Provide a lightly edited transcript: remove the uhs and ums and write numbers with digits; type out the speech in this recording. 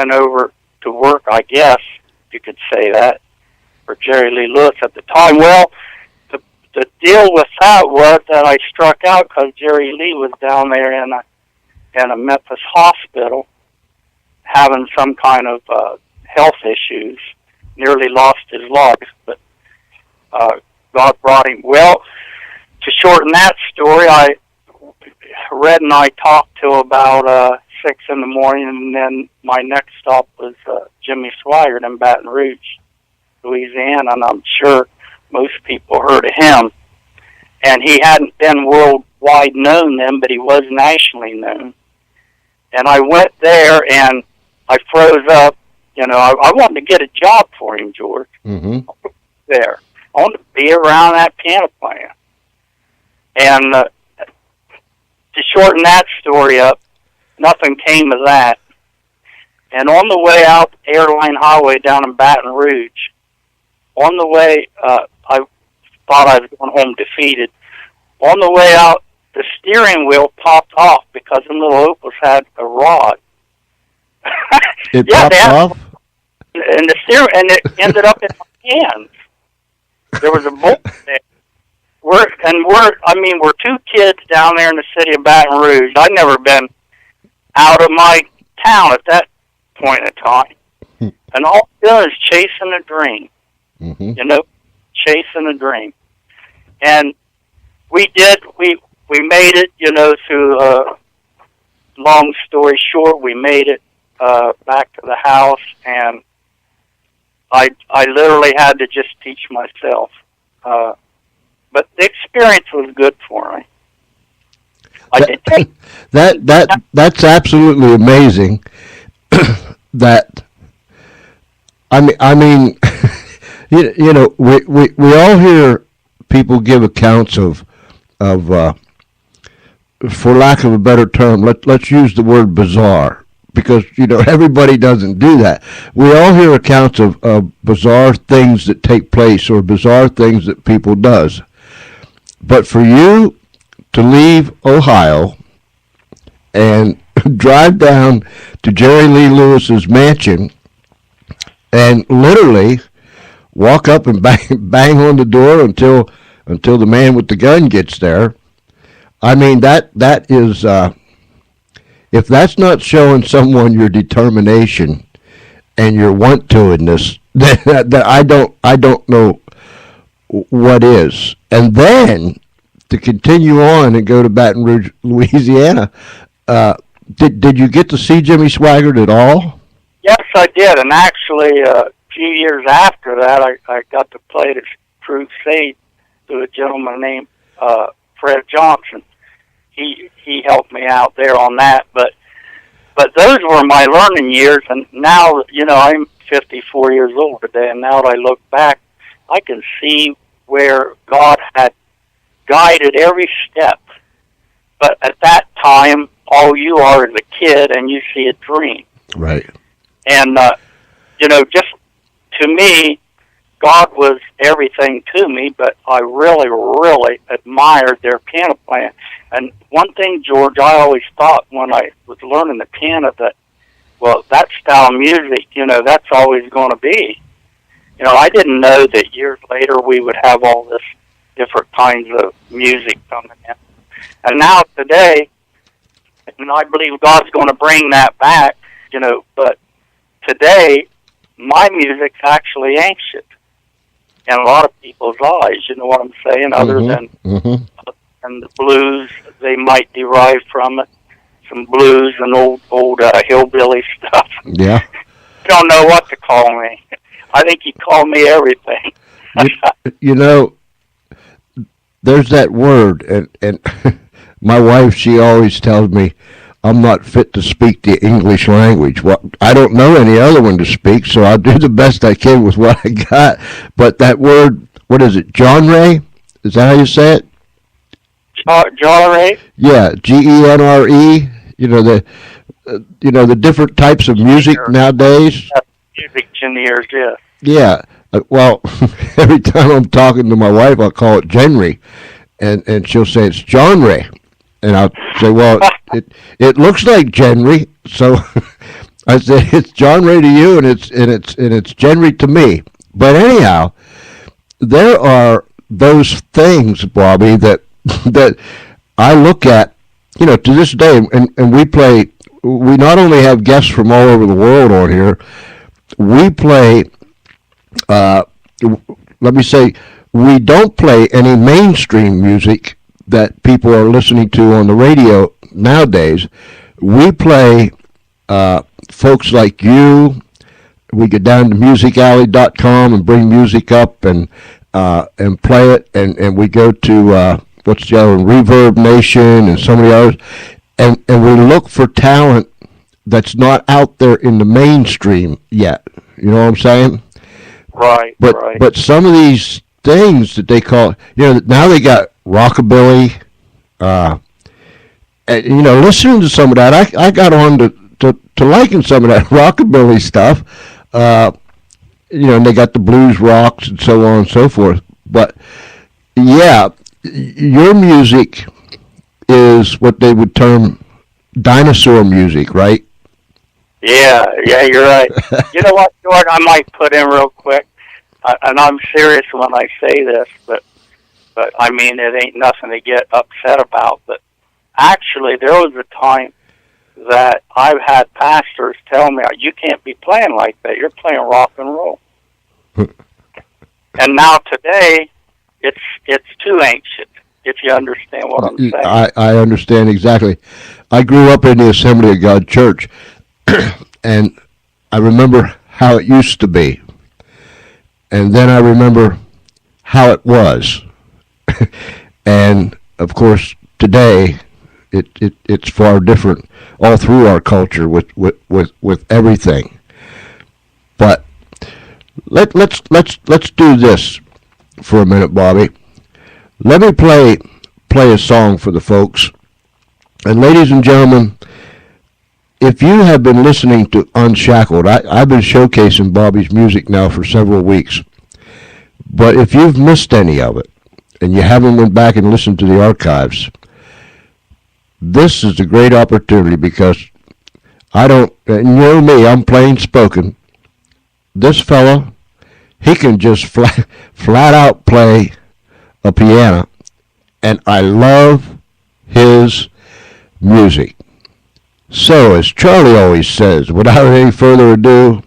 went over to work, I guess you could say that, for Jerry Lee Lewis at the time. Well, the deal with that was that I struck out because Jerry Lee was down there in a Memphis hospital having some kind of health issues. Nearly lost his life, but God brought him. Well, to shorten that story, Red and I talked till about 6 in the morning, and then my next stop was Jimmy Swaggart in Baton Rouge, Louisiana, and I'm sure most people heard of him. And he hadn't been worldwide known then, but he was nationally known. And I went there, and I froze up. You know, I wanted to get a job for him, George. Mm-hmm. There. I wanted to be around that piano playing. And to shorten that story up, nothing came of that. And on the way out the Airline Highway down in Baton Rouge, on the way, I thought I was going home defeated. On the way out, the steering wheel popped off because the little Opals had a rod. It popped off? And it ended up in my hands. There was a bolt there. We're 2 kids down there in the city of Baton Rouge. I'd never been out of my town at that point in time. And all I'm doing is chasing a dream. Mm-hmm. You know, chasing a dream. And we made it, you know, through, long story short, we made it back to the house, and I literally had to just teach myself. But the experience was good for me. That's absolutely amazing. That I mean, you know, we all hear people give accounts of for lack of a better term, let's use the word bizarre, because, you know, everybody doesn't do that. We all hear accounts of bizarre things that take place or bizarre things that people does. But for you to leave Ohio and drive down to Jerry Lee Lewis's mansion and literally walk up and bang on the door until the man with the gun gets there, I mean, that is, if that's not showing someone your determination and your want-to-ness, that I don't know what is. And then to continue on and go to Baton Rouge, Louisiana, did you get to see Jimmy Swaggart at all? Yes, I did. And actually, a few years after that, I got to play at his crusade to a gentleman named Fred Johnson. He helped me out there on that, but those were my learning years, and now, you know, I'm 54 years old today, and now that I look back, I can see where God had guided every step. But at that time, all you are is a kid, and you see a dream. Right. And, you know, just to me, God was everything to me, but I really, really admired their piano playing. And one thing, George, I always thought when I was learning the piano that, well, that style of music, you know, that's always going to be. You know, I didn't know that years later we would have all this different kinds of music coming in. And now today, and I believe God's going to bring that back, you know, but today, my music's actually ancient in a lot of people's eyes, you know what I'm saying, other than and the blues they might derive from it, some blues and old hillbilly stuff. Yeah. I don't know what to call me. I think he called me everything. you know, there's that word, and my wife, she always tells me I'm not fit to speak the English language. Well, I don't know any other one to speak, so I'll do the best I can with what I got. But that word, what is it, genre? Is that how you say it? Genre? Yeah, Genre. You know, the different types of music nowadays. Music genres, yeah. Yeah. Well, every time I'm talking to my wife, I'll call it genre, and she'll say it's genre. And I'll say, well, it looks like genre, so I said it's John Ray to you, and it's Henry to me. But anyhow, there are those things, Bobby, that that I look at, to this day, and we play. We not only have guests from all over the world on here. We play. Let me say, we don't play any mainstream music that people are listening to on the radio nowadays. We play folks like you. We get down to musicalley.com and bring music up and play it, and we go to what's the other, Reverb Nation and some of the others, and we look for talent that's not out there in the mainstream yet. You know what I'm saying? Right. But some of these things that they call, now they got rockabilly. And, listening to some of that, I got on to liking some of that rockabilly stuff. And they got the blues rocks and so on and so forth. But yeah, your music is what they would term dinosaur music, right? Yeah, you're right. You know what, George, I might put in real quick, and I'm serious when I say this, but I mean, it ain't nothing to get upset about, but actually there was a time that I've had pastors tell me, you can't be playing like that, you're playing rock and roll. And now today, it's too ancient, if you understand what I'm saying. I understand exactly. I grew up in the Assembly of God Church, and I remember how it used to be. And then I remember how it was. And, of course, today, it's far different all through our culture with everything. But let's do this for a minute, Bobby. Let me play a song for the folks. And ladies and gentlemen, if you have been listening to Unshackled, I've been showcasing Bobby's music now for several weeks. But if you've missed any of it, and you haven't went back and listened to the archives, this is a great opportunity, because and you know me, I'm plain spoken. This fella, he can just flat out play a piano, and I love his music. So, as Charlie always says, without any further ado,